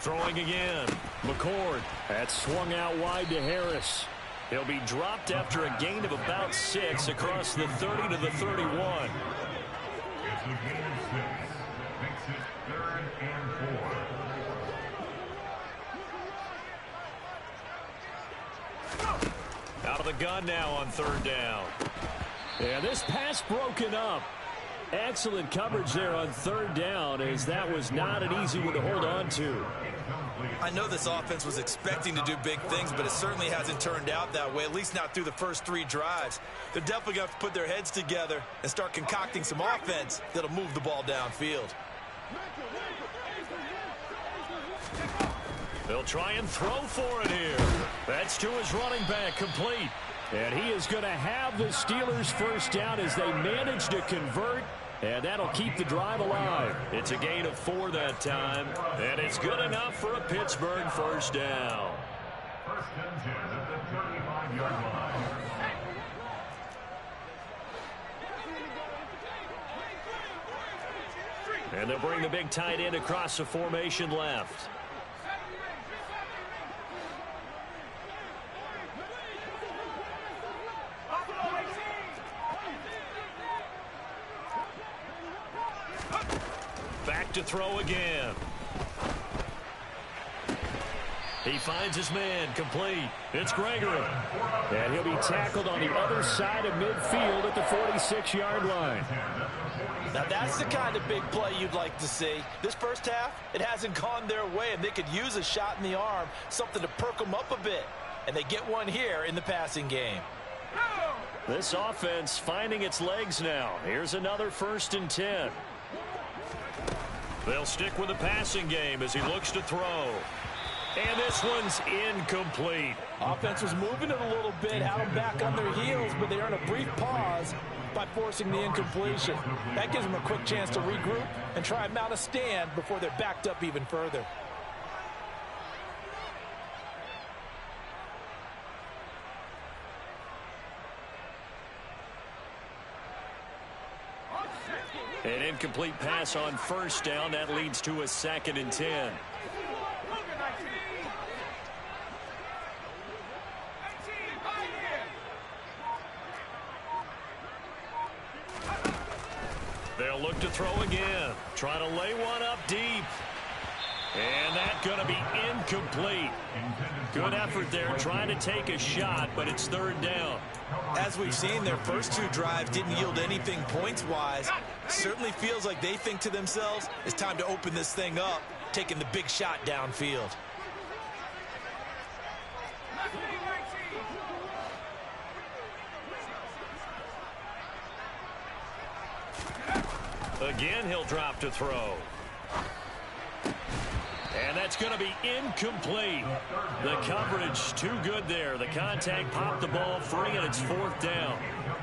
Throwing again. McCord. That's swung out wide to Harris. He'll be dropped after a gain of about 6 across the 30 to the 31. It's a gain of 6. Makes it 3rd and 4. Out of the gun now on 3rd down. And this pass broken up. Excellent coverage there on 3rd down, as that was not an easy one to hold on to. I know this offense was expecting to do big things, but it certainly hasn't turned out that way, at least not through the first 3 drives. They're definitely going to have to put their heads together and start concocting some offense that'll move the ball downfield. They'll try and throw for it here. That's to his running back, complete. And he is going to have the Steelers' first down as they manage to convert. And that'll keep the drive alive. It's a gain of 4 that time. And it's good enough for a Pittsburgh first down. 1st and 10 at the 35-yard line. And they'll bring the big tight end across the formation left. Back to throw again. He finds his man, complete. It's Gregory. And he'll be tackled on the other side of midfield at the 46-yard line. Now that's the kind of big play you'd like to see. This first half, it hasn't gone their way, and they could use a shot in the arm, something to perk them up a bit. And they get one here in the passing game. This offense finding its legs now. Here's another 1st and 10. They'll stick with the passing game as he looks to throw. And this one's incomplete. Offense was moving it a little bit, had them back on their heels, but they earn a brief pause by forcing the incompletion. That gives them a quick chance to regroup and try and mount a stand before they're backed up even further. An incomplete pass on 1st down. That leads to a 2nd and 10. They'll look to throw again. Try to lay one up deep. And that's going to be incomplete. Good effort there trying to take a shot, but it's 3rd down. As we've seen, their first 2 drives didn't yield anything points-wise. Certainly feels like they think to themselves, it's time to open this thing up, taking the big shot downfield. Again, he'll drop to throw. And that's going to be incomplete. The coverage too good there. The contact popped the ball free, and it's 4th down.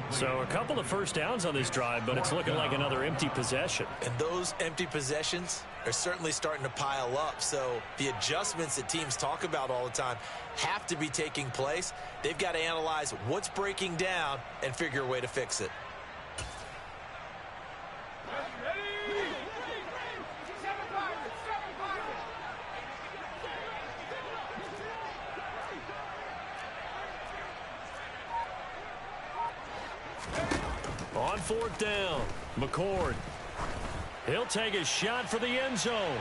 So a couple of first downs on this drive, but it's looking like another empty possession. And those empty possessions are certainly starting to pile up. So the adjustments that teams talk about all the time have to be taking place. They've got to analyze what's breaking down and figure a way to fix it. On 4th down, McCord. He'll take a shot for the end zone.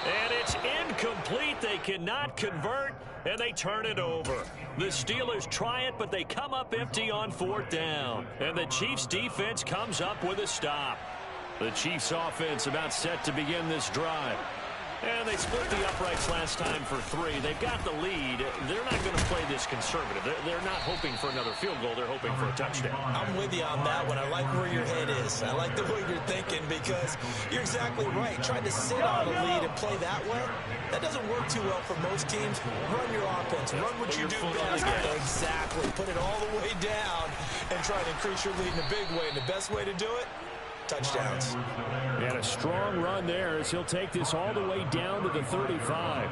And it's incomplete. They cannot convert, and they turn it over. The Steelers try it, but they come up empty on 4th down. And the Chiefs' defense comes up with a stop. The Chiefs' offense about set to begin this drive. And they split the uprights last time for 3. They've got the lead. They're not going to play this conservative. They're not hoping for another field goal. They're hoping for a touchdown. I'm with you on that one. I like where your head is. I like the way you're thinking because you're exactly right. Trying to sit on a lead and play that way, that doesn't work too well for most teams. Run your offense. Run what you do best. Exactly. Put it all the way down and try to increase your lead in a big way. And the best way to do it, touchdowns. And a strong run there as he'll take this all the way down to the 35.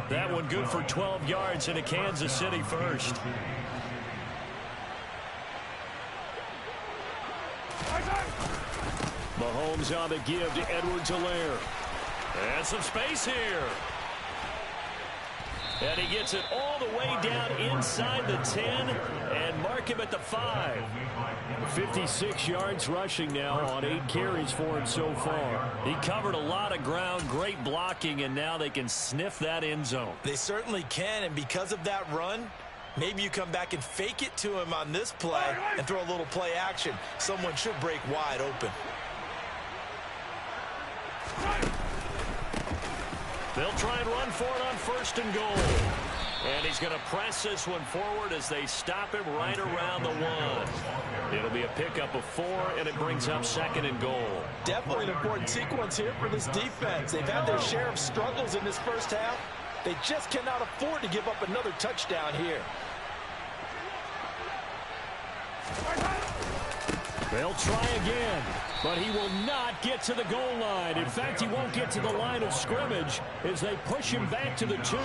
That one good for 12 yards in a Kansas City first. Mahomes on the give to Edwards-Helaire. And some space here. And he gets it all the way down inside the 10 and mark him at the 5. 56 yards rushing now on 8 carries for him so far. He covered a lot of ground, great blocking, and now they can sniff that end zone. They certainly can, and because of that run, maybe you come back and fake it to him on this play and throw a little play action. Someone should break wide open. They'll try and run for it on 1st and goal. And he's going to press this one forward as they stop him right around the 1. It'll be a pickup of 4, and it brings up 2nd and goal. Definitely an important sequence here for this defense. They've had their share of struggles in this first half. They just cannot afford to give up another touchdown here. They'll try again, but he will not get to the goal line. In fact, he won't get to the line of scrimmage as they push him back to the 2.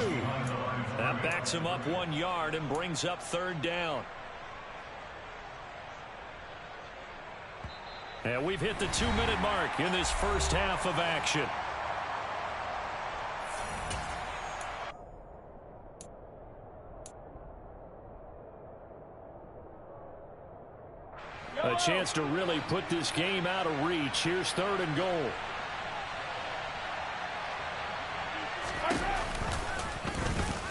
That backs him up 1 yard and brings up 3rd down. And we've hit the 2-minute mark in this first half of action. A chance to really put this game out of reach. Here's 3rd and goal.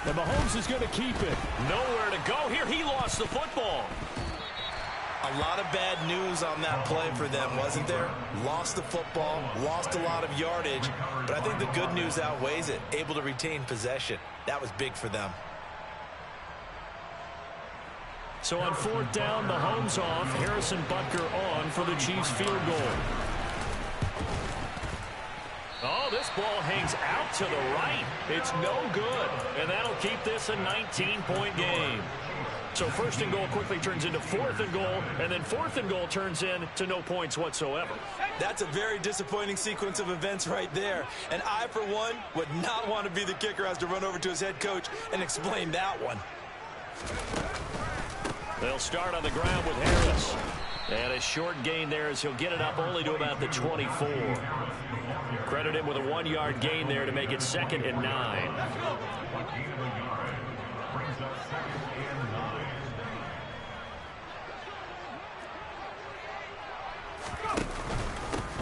And Mahomes is going to keep it. Nowhere to go here. He lost the football. A lot of bad news on that play for them, wasn't there? Lost the football, lost a lot of yardage, but I think the good news outweighs it. Able to retain possession. That was big for them. So on 4th down, Mahomes off, Harrison Butker on for the Chiefs field goal. Oh, this ball hangs out to the right. It's no good, and that'll keep this a 19-point game. So 1st and goal quickly turns into 4th and goal, and then 4th and goal turns into no points whatsoever. That's a very disappointing sequence of events right there. And I, for one, would not want to be the kicker who has to run over to his head coach and explain that one. They'll start on the ground with Harris. And a short gain there as he'll get it up only to about the 24. Credit him with a 1-yard gain there to make it 2nd and 9.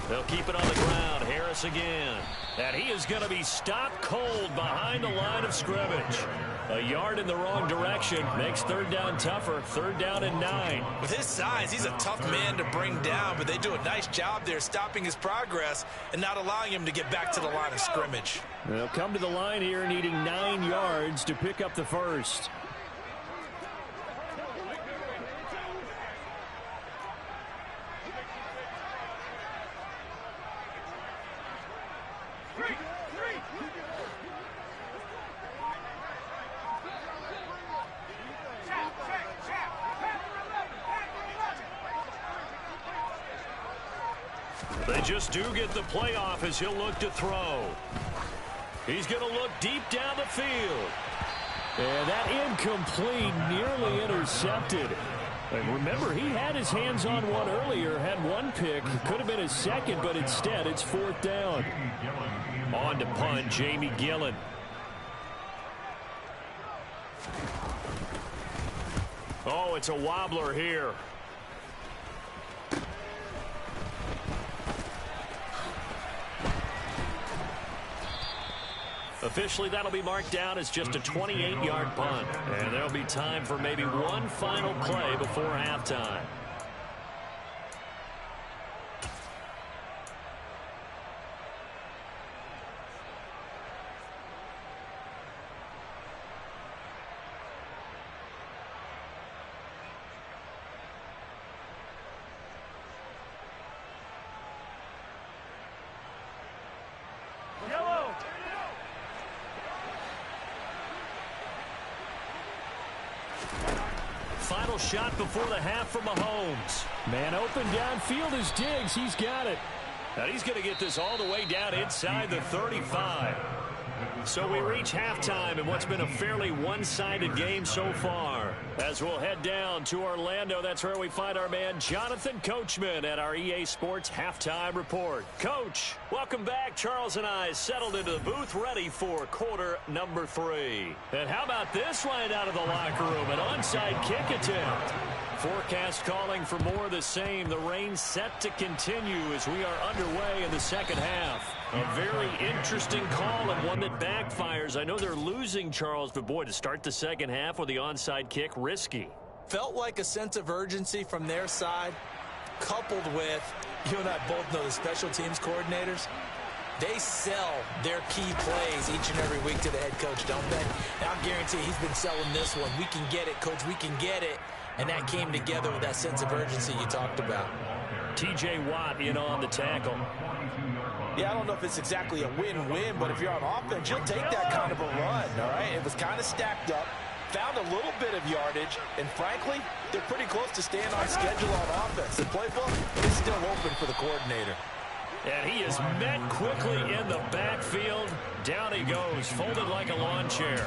They'll keep it on the ground. Harris again. And he is going to be stopped cold behind the line of scrimmage. A yard in the wrong direction makes 3rd down tougher. 3rd down and 9. With his size, he's a tough man to bring down, but they do a nice job there stopping his progress and not allowing him to get back to the line of scrimmage. They'll come to the line here needing 9 yards to pick up the 1st. They just do get the playoff as he'll look to throw. He's going to look deep down the field. And that incomplete, nearly intercepted. And remember, he had his hands on one earlier, had one pick. Could have been his 2nd, but instead it's 4th down. On to punt, Jamie Gillen. Oh, it's a wobbler here. Officially, that'll be marked down as just a 28-yard punt. And there'll be time for maybe one final play before halftime. Final shot before the half from Mahomes. Man open downfield is Diggs. He's got it. Now he's going to get this all the way down inside the 35. So we reach halftime in what's been a fairly one-sided game so far. As we'll head down to Orlando, that's where we find our man Jonathan Coachman at our EA Sports Halftime Report. Coach, welcome back. Charles and I settled into the booth ready for quarter number 3. And how about this right out of the locker room? An onside kick attempt. Forecast calling for more of the same. The rain set to continue as we are underway in the second half. A very interesting call and one that backfires. I know they're losing, Charles, but boy, to start the second half with the onside kick, risky. Felt like a sense of urgency from their side, coupled with, you and I both know the special teams coordinators, they sell their key plays each and every week to the head coach, don't they? And I'll guarantee he's been selling this one. We can get it, coach, we can get it. And that came together with that sense of urgency you talked about. T.J. Watt in on the tackle. Yeah, I don't know if it's exactly a win-win, but if you're on offense, you'll take that kind of a run, all right? It was kind of stacked up, found a little bit of yardage, and frankly, they're pretty close to staying on schedule on offense. The playbook is still open for the coordinator. And he is met quickly in the backfield. Down he goes, folded like a lawn chair.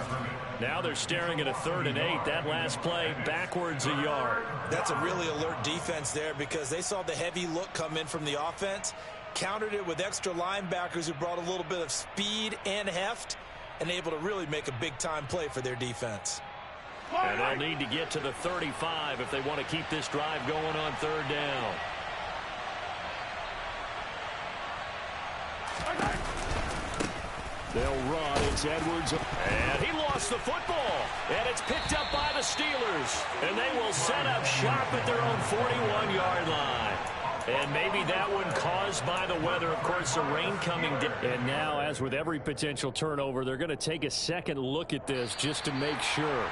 Now they're staring at a 3rd and 8. That last play, backwards a yard. That's a really alert defense there because they saw the heavy look come in from the offense, countered it with extra linebackers who brought a little bit of speed and heft, and able to really make a big-time play for their defense. And they'll need to get to the 35 if they want to keep this drive going on 3rd down. They'll run. It's Edwards. And he lost the football. And it's picked up by the Steelers. And they will set up shop at their own 41-yard line. And maybe that one caused by the weather. Of course, the rain coming down. And now, as with every potential turnover, they're going to take a second look at this just to make sure.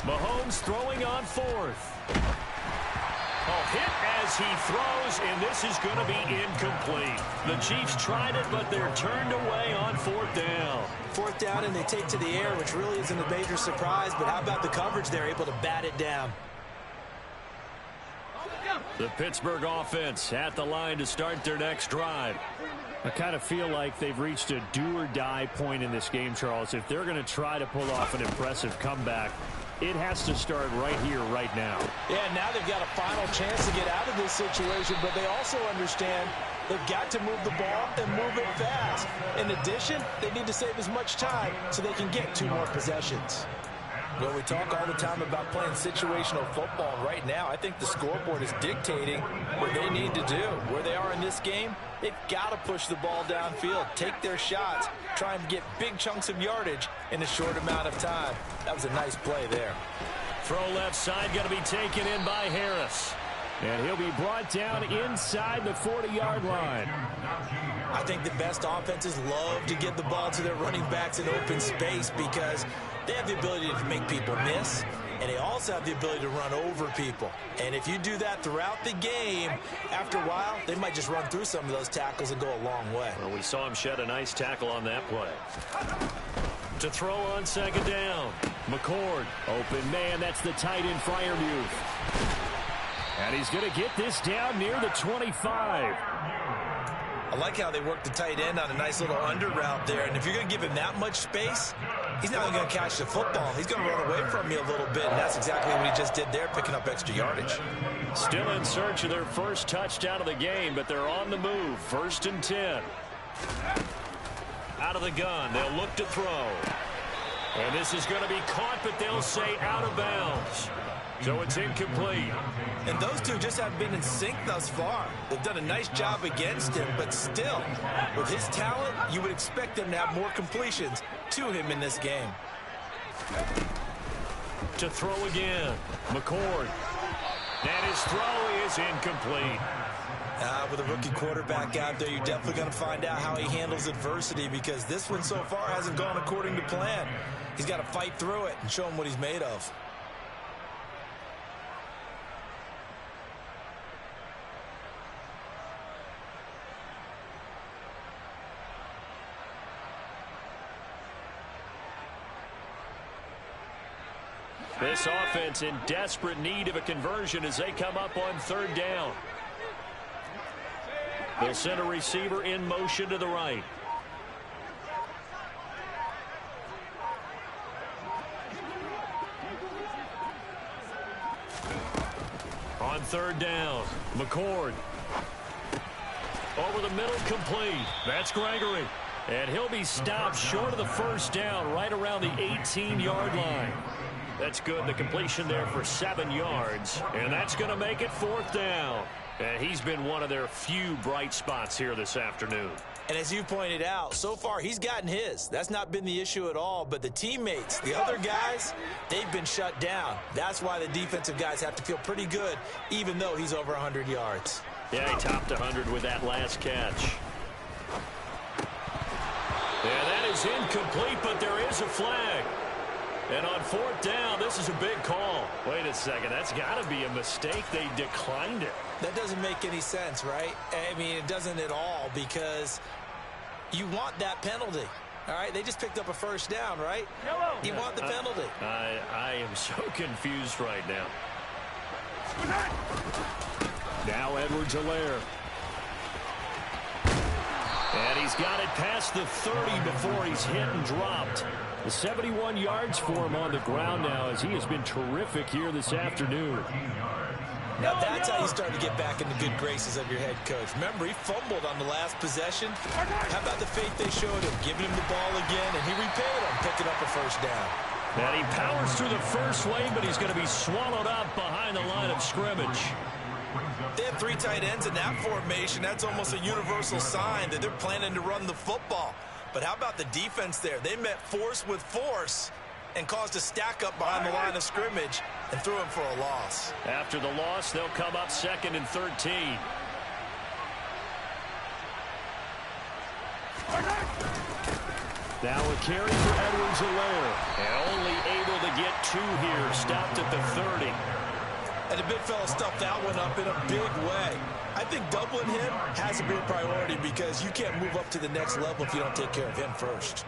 Mahomes throwing on 4th. Hit as he throws, and this is going to be incomplete. The Chiefs tried it, but they're turned away on 4th down. 4th down, and they take to the air, which really isn't a major surprise, but how about the coverage? They're able to bat it down. The Pittsburgh offense at the line to start their next drive. I kind of feel like they've reached a do-or-die point in this game, Charles. If they're going to try to pull off an impressive comeback, it has to start right here, right now. Yeah, now they've got a final chance to get out of this situation, but they also understand they've got to move the ball and move it fast. In addition, they need to save as much time so they can get 2 more possessions. Well, we talk all the time about playing situational football. Right now, I think the scoreboard is dictating what they need to do. Where they are in this game, they've got to push the ball downfield, take their shots, try and get big chunks of yardage in a short amount of time. That was a nice play there. Throw left side going to be taken in by Harris. And he'll be brought down inside the 40-yard line. I think the best offenses love to get the ball to their running backs in open space because they have the ability to make people miss, and they also have the ability to run over people. And if you do that throughout the game, after a while, they might just run through some of those tackles and go a long way. Well, we saw him shed a nice tackle on that play. To throw on 2nd down, McCord. Open man, that's the tight end, Freiermuth. And he's going to get this down near the 25. I like how they work the tight end on a nice little under route there. And if you're going to give him that much space, he's not only going to catch the football, he's going to run away from you a little bit. And that's exactly what he just did there, picking up extra yardage. Still in search of their first touchdown of the game, but they're on the move. 1st and 10. Out of the gun, they'll look to throw. And this is going to be caught, but they'll say out of bounds. So it's incomplete. And those two just haven't been in sync thus far. They've done a nice job against him, but still, with his talent, you would expect them to have more completions to him in this game. To throw again, McCord. And his throw is incomplete. With a rookie quarterback out there, you're definitely going to find out how he handles adversity, because this one so far hasn't gone according to plan. He's got to fight through it and show him what he's made of. This offense in desperate need of a conversion as they come up on third down. They'll send a receiver in motion to the right. On third down, McCord. Over the middle, complete. That's Gregory. And he'll be stopped short of the first down, right around the 18-yard line. That's good. The completion there for 7 yards. And that's going to make it fourth down. And he's been one of their few bright spots here this afternoon. And as you pointed out, so far he's gotten his. That's not been the issue at all. But the teammates, the other guys, they've been shut down. That's why the defensive guys have to feel pretty good, even though he's over 100 yards. Yeah, he topped 100 with that last catch. And that is incomplete, but there is a flag. And on fourth down, this is a big call. Wait a second, that's got to be a mistake. They declined it. That doesn't make any sense, right? I mean, it doesn't at all, because you want that penalty. All right, they just picked up a first down, right? You want the penalty. I am so confused right now. Now Edwards-Helaire. And he's got it past the 30 before he's hit and dropped. The 71 yards for him on the ground now, as he has been terrific here this afternoon. Now that's how you start to get back in the good graces of your head coach. Remember, he fumbled on the last possession. How about the faith they showed him, giving him the ball again, and he repaid him, picking up a first down. And he powers through the first lane, but he's going to be swallowed up behind the line of scrimmage. They have 3 tight ends in that formation. That's almost a universal sign that they're planning to run the football. But how about the defense there? They met force with force and caused a stack up behind the line of scrimmage and threw him for a loss. After the loss, they'll come up 2nd and 13. Now a carry for Edwards-Helaire. And only able to get 2 here. Stopped at the 30. And the big fella stuffed that one up in a big way. I think doubling him has to be a priority, because you can't move up to the next level if you don't take care of him first.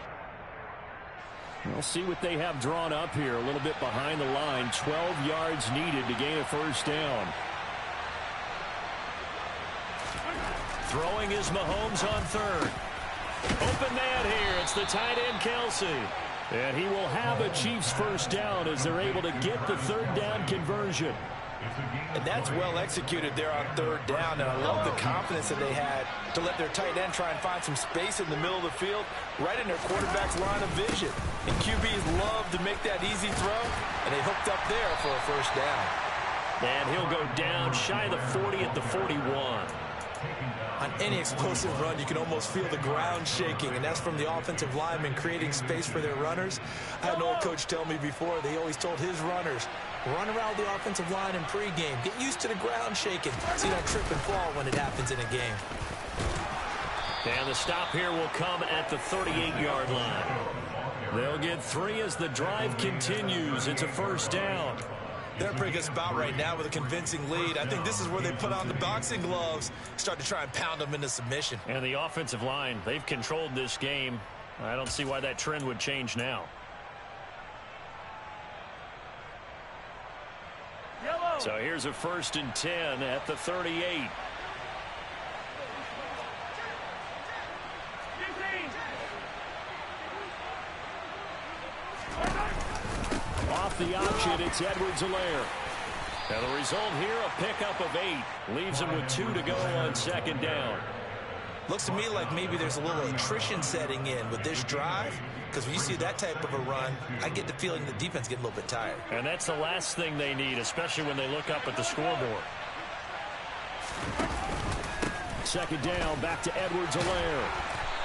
We'll see what they have drawn up here. A little bit behind the line. 12 yards needed to gain a first down. Throwing is Mahomes on third. Open man here. It's the tight end, Kelsey. And he will have a Chiefs first down as they're able to get the third down conversion. And that's well executed there on third down. And I love the confidence that they had to let their tight end try and find some space in the middle of the field, right in their quarterback's line of vision. And QBs love to make that easy throw, and they hooked up there for a first down. And he'll go down shy of the 40 at the 41. On any explosive run, you can almost feel the ground shaking, and that's from the offensive linemen creating space for their runners. I had an old coach tell me before, they always told his runners, run around the offensive line in pregame. Get used to the ground shaking so you don't trip and fall when it happens in a game. And the stop here will come at the 38-yard line. They'll get 3 as the drive continues. It's a first down. They're in a pretty good spot right now with a convincing lead. I think this is where they put on the boxing gloves, start to try and pound them into submission. And the offensive line, they've controlled this game. I don't see why that trend would change now. So here's a 1st and 10 at the 38. Off the option, it's Edwards-Helaire. Now the result here, a pickup of 8. Leaves him with 2 to go on 2nd down. Looks to me like maybe there's a little attrition setting in with this drive, because when you see that type of a run, I get the feeling the defense getting a little bit tired. And that's the last thing they need, especially when they look up at the scoreboard. Second down, back to Edwards-Helaire.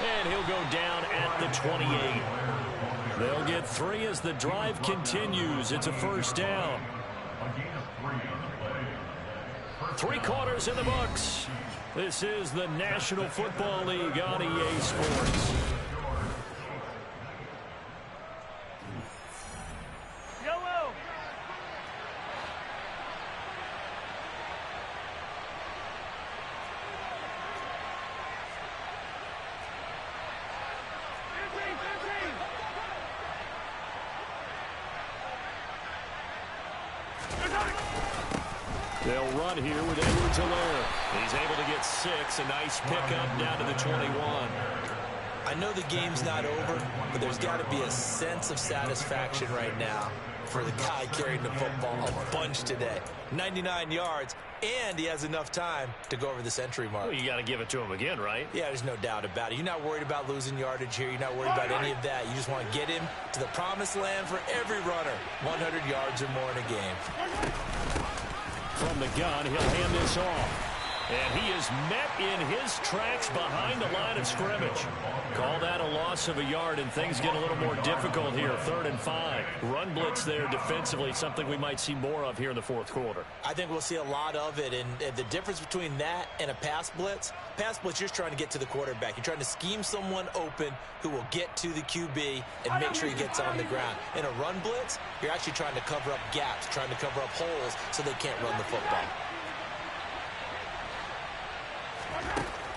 And he'll go down at the 28. They'll get 3 as the drive continues. It's a first down. 3 quarters in the books. This is the National Football League on EA Sports. They'll run here with Edwards-Helaire. He's able to get 6. A nice pickup down to the 21. I know the game's not over, but there's got to be a sense of satisfaction right now for the guy carrying the football a bunch today. 99 yards, and he has enough time to go over the century mark. Well, you got to give it to him again, right? Yeah, there's no doubt about it. You're not worried about losing yardage here. You're not worried about any of that. You just want to get him to the promised land for every runner. 100 yards or more in a game. From the gun, he'll hand this off. And he is met in his tracks behind the line of scrimmage. Call that a loss of a yard, and things get a little more difficult here. 3rd and 5. Run blitz there defensively, something we might see more of here in the 4th quarter. I think we'll see a lot of it, and the difference between that and a pass blitz, you're just trying to get to the quarterback. You're trying to scheme someone open who will get to the QB and make sure he gets on the ground. In a run blitz, you're actually trying to cover up gaps, trying to cover up holes so they can't run the football.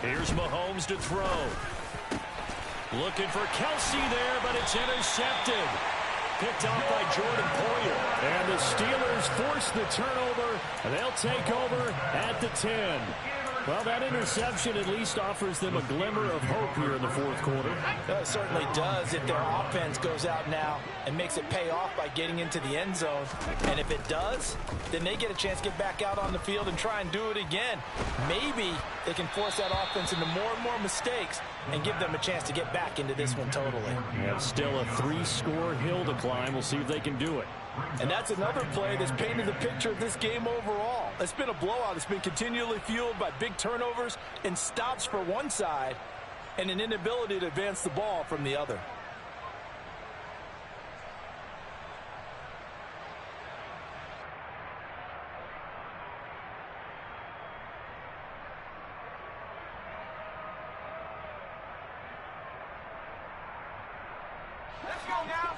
Here's Mahomes to throw. Looking for Kelsey there, but it's intercepted. Picked off by Jordan Poyer. And the Steelers force the turnover. They'll take over at the 10. Well, that interception at least offers them a glimmer of hope here in the 4th quarter. It certainly does if their offense goes out now and makes it pay off by getting into the end zone. And if it does, then they get a chance to get back out on the field and try and do it again. Maybe they can force that offense into more and more mistakes and give them a chance to get back into this one totally. Yeah, still a 3-score hill to climb. We'll see if they can do it. And that's another play that's painted the picture of this game overall. It's been a blowout. It's been continually fueled by big turnovers and stops for one side and an inability to advance the ball from the other.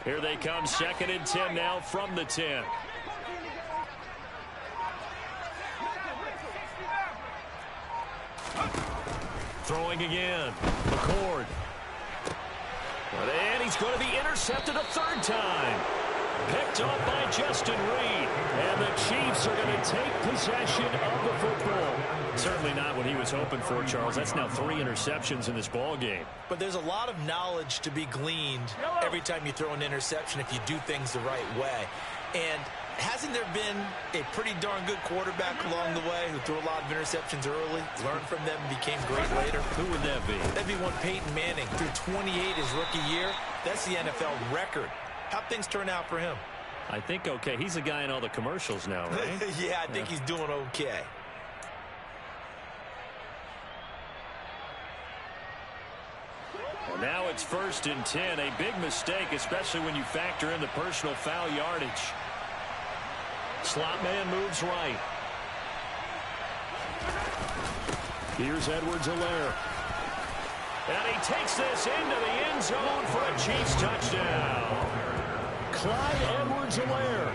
Here they come, 2nd and 10 now from the 10. Throwing again. McCord. And he's going to be intercepted a 3rd time. Picked off by Justin Reed. And the Chiefs are going to take possession of the football. Certainly not what he was hoping for, Charles. That's now 3 interceptions in this ball game. But there's a lot of knowledge to be gleaned every time you throw an interception if you do things the right way. And hasn't there been a pretty darn good quarterback along the way who threw a lot of interceptions early, learned from them, and became great later? Who would that be? That'd be one Peyton Manning. Threw 28 his rookie year. That's the NFL record. How'd things turn out for him? I think okay. He's a guy in all the commercials now, right? Yeah, I think he's doing okay. And now it's 1st and 10. A big mistake, especially when you factor in the personal foul yardage. Slot man moves right. Here's Edwards-Helaire. And he takes this into the end zone for a Chiefs touchdown. Clyde Edwards-Helaire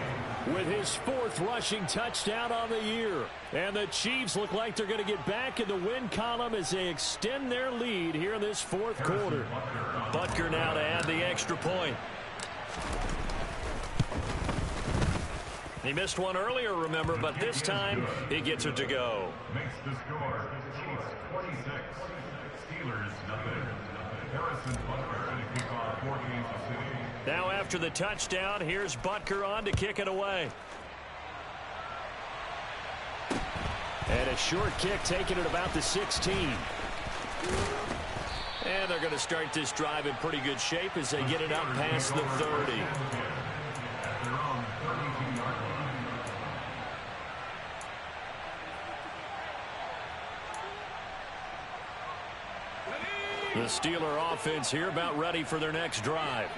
with his 4th rushing touchdown on the year. And the Chiefs look like they're going to get back in the win column as they extend their lead here in this 4th quarter. Butker now to add the extra point. He missed one earlier, remember, but this time he gets it to go. Makes the score. Chiefs 26. Steelers nothing. Harrison Butker going to kick off for Kansas City. Now after the touchdown, here's Butker on to kick it away. And a short kick taken at about the 16. And they're going to start this drive in pretty good shape as they get it up past the 30. The Steeler offense here about ready for their next drive.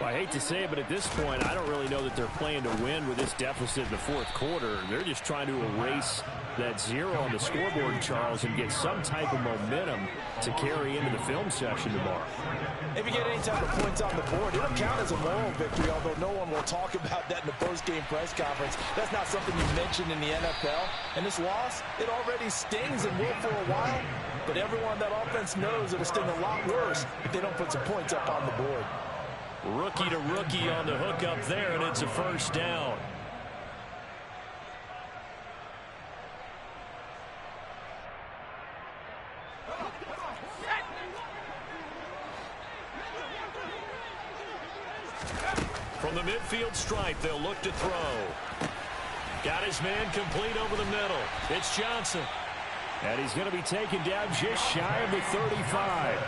Well, I hate to say it, but at this point, I don't really know that they're playing to win with this deficit in the fourth quarter. They're just trying to erase that 0 on the scoreboard, Charles, and get some type of momentum to carry into the film session tomorrow. If you get any type of points on the board, it'll count as a moral victory, although no one will talk about that in the post-game press conference. That's not something you mentioned in the NFL. And this loss, it already stings and will for a while, but everyone on that offense knows it'll sting a lot worse if they don't put some points up on the board. Rookie to rookie on the hook up there, and it's a first down. From the midfield stripe, they'll look to throw. Got his man complete over the middle. It's Johnson. And he's going to be taken down just shy of the 35.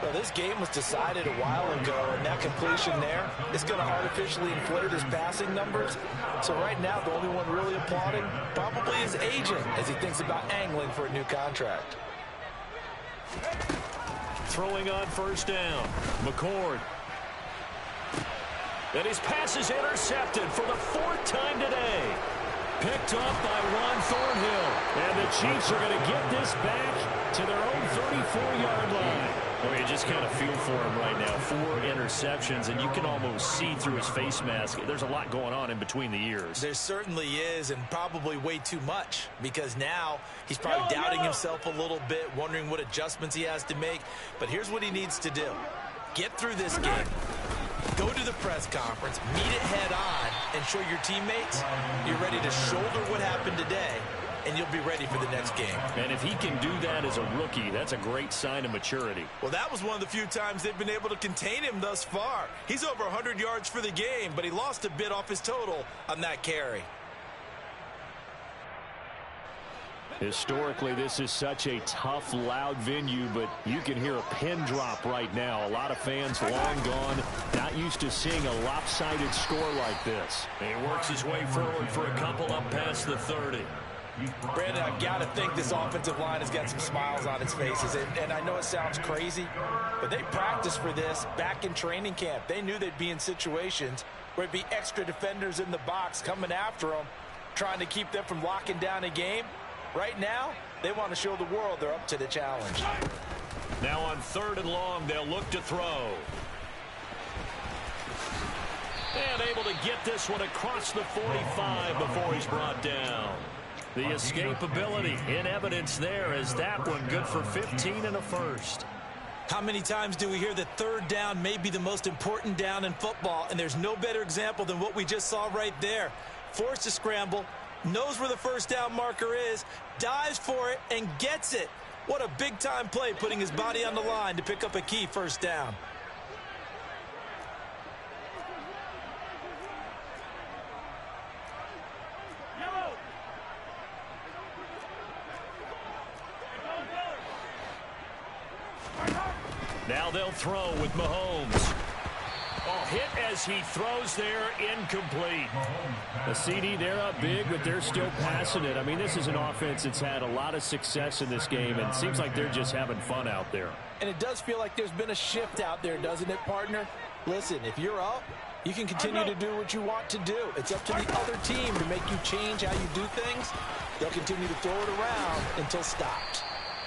Well, this game was decided a while ago, and that completion there is going to artificially inflate his passing numbers. So right now, the only one really applauding probably his agent as he thinks about angling for a new contract. Throwing on first down. McCord. And his pass is intercepted for the 4th time today. Picked up by Juan Thornhill. And the Chiefs are going to get this back to their own 34-yard line. Well, you just kind of feel for him right now. 4 interceptions, and you can almost see through his face mask. There's a lot going on in between the ears. There certainly is, and probably way too much, because now he's probably doubting himself a little bit, wondering what adjustments he has to make. But here's what he needs to do. Get through this game. Go to the press conference, meet it head on, and show your teammates you're ready to shoulder what happened today, and you'll be ready for the next game. And if he can do that as a rookie, that's a great sign of maturity. Well, that was one of the few times they've been able to contain him thus far. He's over 100 yards for the game, but he lost a bit off his total on that carry. Historically, this is such a tough, loud venue, but you can hear a pin drop right now. A lot of fans long gone, not used to seeing a lopsided score like this. And he works his way forward for a couple up past the 30. Brandon, I've got to think this offensive line has got some smiles on its faces. And I know it sounds crazy, but they practiced for this back in training camp. They knew they'd be in situations where it'd be extra defenders in the box coming after them, trying to keep them from locking down a game. Right now, they want to show the world they're up to the challenge. Now on 3rd and long, they'll look to throw. And able to get this one across the 45 before he's brought down. The escapability in evidence there as that one good for 15 and a first. How many times do we hear that 3rd down may be the most important down in football, and there's no better example than what we just saw right there. Forced to scramble, knows where the first down marker is, dives for it, and gets it. What a big-time play, putting his body on the line to pick up a key first down. Now they'll throw with Mahomes. Oh, hit as he throws there, incomplete. The CD, they're up big, but they're still passing it. I mean, this is an offense that's had a lot of success in this game, and it seems like they're just having fun out there. And it does feel like there's been a shift out there, doesn't it, partner? Listen, if you're up, you can continue to do what you want to do. It's up to the other team to make you change how you do things. They'll continue to throw it around until stopped.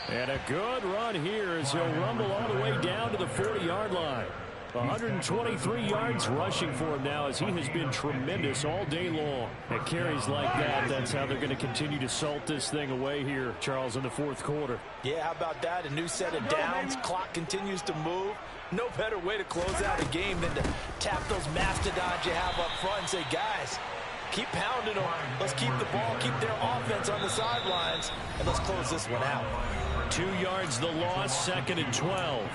And a good run here as he'll rumble all the way down to the 40-yard line. 123 yards rushing for him now as he has been tremendous all day long. At carries like that, that's how they're going to continue to salt this thing away here, Charles, in the 4th quarter. Yeah, how about that? A new set of downs. Clock continues to move. No better way to close out a game than to tap those mastodons you have up front and say, guys, keep pounding them. Let's keep the ball, keep their offense on the sidelines, and let's close this one out. 2 yards the loss, 2nd and 12.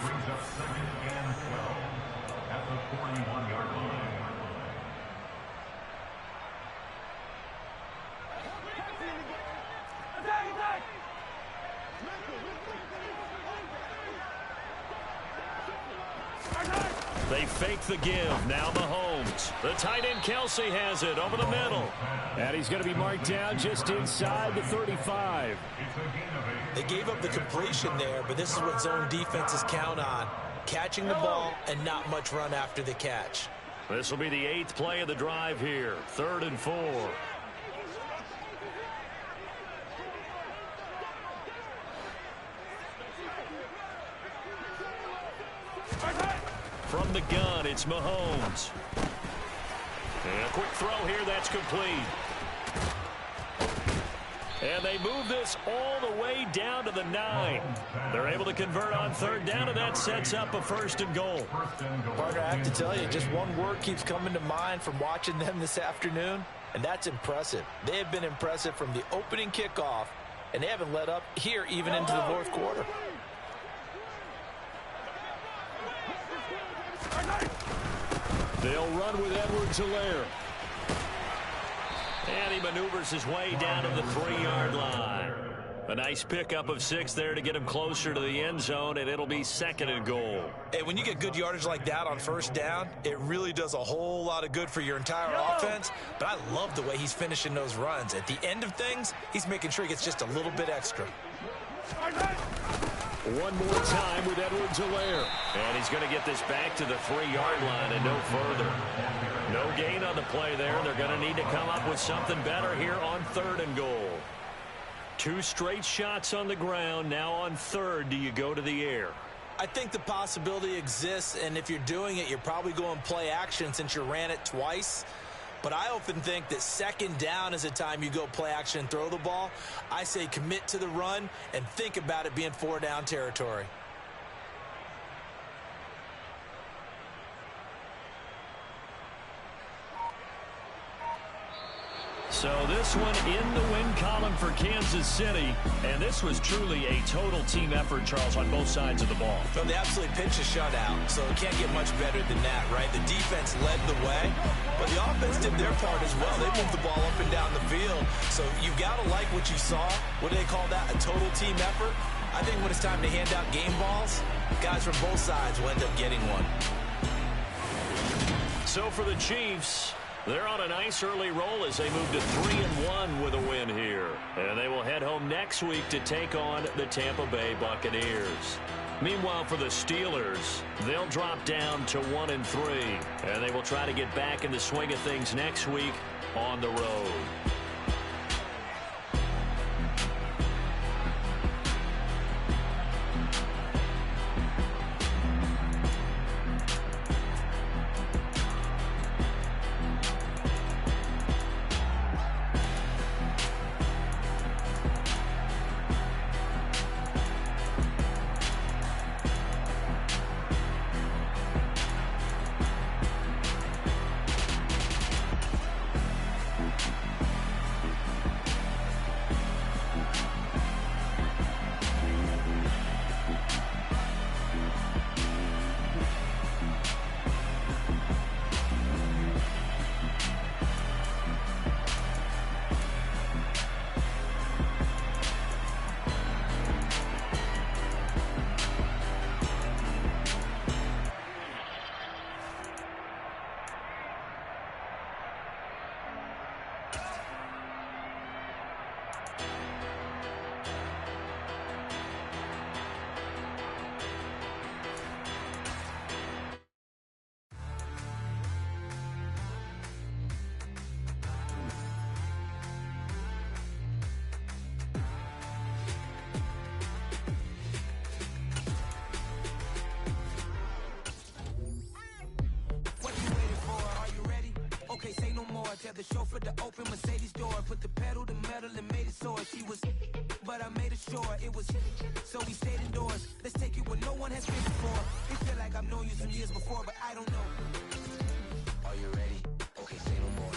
They fake the give. Now Mahomes. The tight end Kelsey has it over the middle. And he's going to be marked down just inside the 35. They gave up the completion there, but this is what zone defenses count on. Catching the ball and not much run after the catch. This will be the 8th play of the drive here. 3rd and 4. From the gun, it's Mahomes. And a quick throw here, that's complete. And they move this all the way down to the 9. They're able to convert on 3rd down, and that sets up a 1st and goal. Partner, I have to tell you, just one word keeps coming to mind from watching them this afternoon, and that's impressive. They have been impressive from the opening kickoff, and they haven't let up here even into the 4th quarter. They'll run with Edwards-Helaire. And he maneuvers his way down to the 3-yard line. A nice pickup of 6 there to get him closer to the end zone, and it'll be 2nd and goal. Hey, when you get good yardage like that on 1st down, it really does a whole lot of good for your entire offense. But I love the way he's finishing those runs. At the end of things, he's making sure he gets just a little bit extra. One more time with Edwards-Helaire. And he's going to get this back to the 3-yard line and no further. No gain on the play there. They're going to need to come up with something better here on 3rd and goal. 2 straight shots on the ground. Now on 3rd, do you go to the air? I think the possibility exists, and if you're doing it, you're probably going play action since you ran it twice. But I often think that 2nd down is a time you go play action and throw the ball. I say commit to the run and think about it being 4-down territory. So this one in the win column for Kansas City. And this was truly a total team effort, Charles, on both sides of the ball. Well, they absolutely pitched a shutout, so it can't get much better than that, right? The defense led the way, but the offense did their part as well. They moved the ball up and down the field. So you've got to like what you saw. What do they call that? A total team effort? I think when it's time to hand out game balls, guys from both sides will end up getting one. So for the Chiefs, they're on a nice early roll as they move to 3-1 with a win here. And they will head home next week to take on the Tampa Bay Buccaneers. Meanwhile, for the Steelers, they'll drop down to 1-3. And they will try to get back in the swing of things next week on the road. Tell the chauffeur to open Mercedes door. Put the pedal to metal and made it soar. She was, but I made it sure it was. So we stayed indoors. Let's take it where no one has been before. It feel like I've known you some years before, but I don't know. Are you ready? Okay, say no more.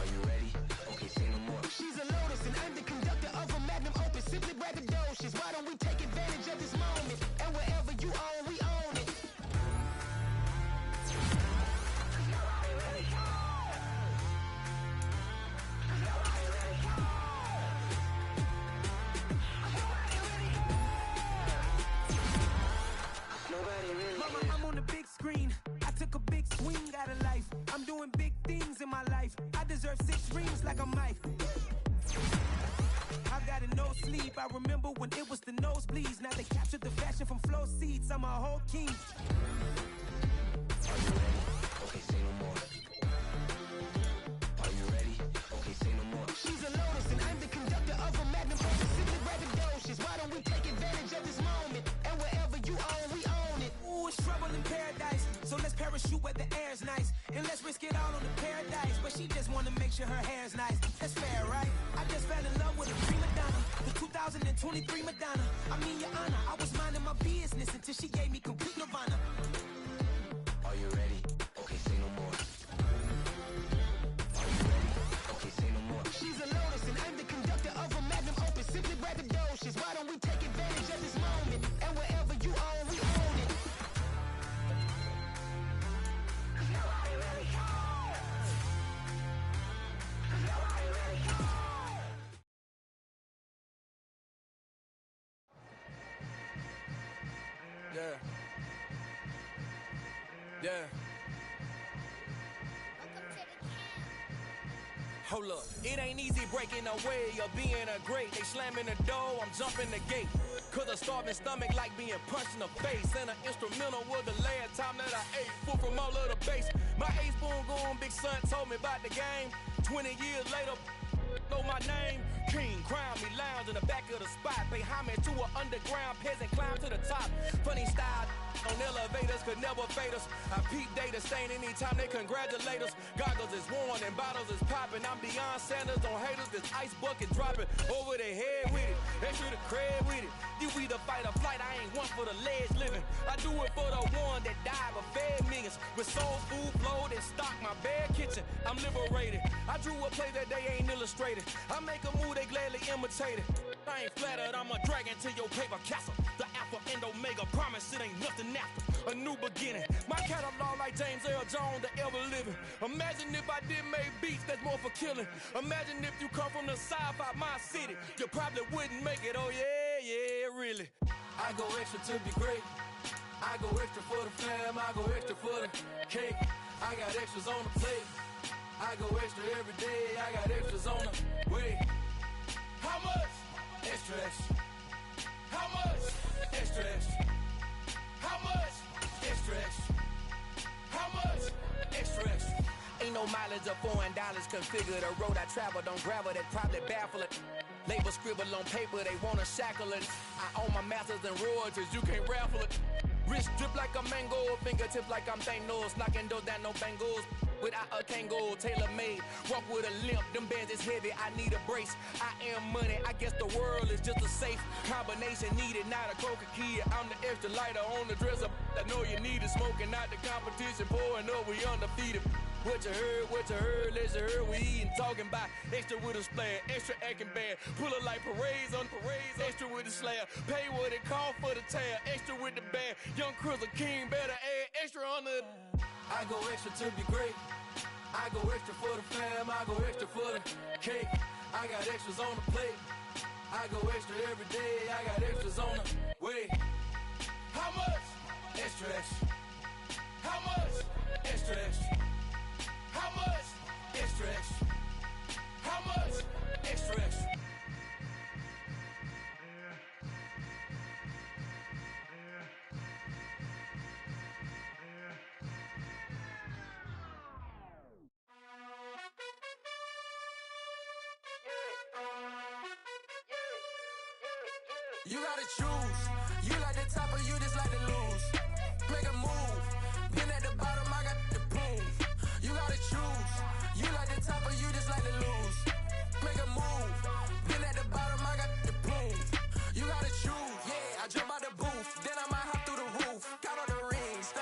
Are you ready? Okay, say no more. She's a Lotus and I'm the conductor of a Magnum Opus. Simply braggadocious. Why don't we take advantage of this moment? And wherever you own, we own it. Mama, I'm on sleep. I remember when it was the nosebleeds. Now they captured the fashion from flow seats. I'm a whole king. Are you ready? Okay, say no more. Are you ready? Okay, say no more. She's a lotus and I'm the conductor of a magnum force. Simply braggadocious. Why don't we take advantage of this moment? And wherever you own, we own it. Ooh, it's trouble in paradise. So let's parachute where the air's nice. And let's risk it all on the paradise. But she just wanna make sure her hair's nice. That's fair, right? I just fell in love with a prima donna. The 2023 Madonna. I mean, your honor, I was minding my business until she gave me complete nirvana. Are you ready? Okay, say no more. Are you ready? Okay, say no more. She's a lotus and I'm the conductor of a magnum opus. Simply braggadocious. Why don't we take advantage of this moment? And wherever you own, we own it. Yeah. Yeah. Hold up, it ain't easy breaking away or being a great. They slamming the door, I'm jumping the gate. Cause a starving stomach like being punched in the face. And an instrumental was the last time that I ate. Food from all of the bass. My ace spoon going, big son told me about the game. 20 years later, know my name. King, crown me, lounge in the back of the spot. Pay homage to an underground peasant, climb to the top. Funny style on elevators could never fade us. I peep data stain anytime they congratulate us. Goggles is worn and bottles is popping. I'm Deion Sanders on haters, this ice bucket dropping over their head with it. They should have cred with it. You either fight or flight, I ain't one for the ledge living. I do it for the one that died but fed millions. With soul food flowed and stocked my bad kitchen. I'm liberated. I drew a play that they ain't illustrated. I make a move they gladly imitated. I ain't flattered, I'm a dragon to your paper castle. The Alpha and Omega, promise it ain't nothing after. A new beginning. My catalog like James Earl Jones, the ever living. Imagine if I did make beats that's more for killing. Imagine if you come from the south out my city. You probably wouldn't make it, oh yeah, really. I go extra to be great. I go extra for the fam, I go extra for the cake. I got extras on the plate. I go extra every day, I got extras on the way. How much? Extra, extra. How much? Extra, extra. How much? Extra, extra. How much? Extra, extra. Ain't no mileage of $4 configure the road I travel. Don't gravel, that probably baffle it. Label scribble on paper, they wanna shackle it. I own my masters and royalties, you can't raffle it. Wrist drip like a mango, fingertips like I'm Thanos. Knocking doors down, no bangles. Without a Kango, tailor-made. Walk with a limp, them bands is heavy, I need a brace. I am money, I guess the world is just a safe combination needed, not a coca key. I'm the extra lighter on the dresser. I know you need it, smoking out the competition, pouring up, we undefeated. What you heard, let's heard, we eating, talking about extra with a splash, extra acting bad, pull it like parades on parades, extra with the slab, pay what it cost for the tab, extra with the bag, young Chris a king, better add extra on the. I go extra to be great, I go extra for the fam, I go extra for the cake, I got extras on the plate, I go extra every day, I got extras on the way. How much? Extra, extra. How much? Extra, extra. How much? Extra, extra. How much? Extra, extra. You gotta choose. You like the top or you just like to lose. Make a move. Been at the bottom, I got the proof. You gotta choose. You like the top or you just like to lose.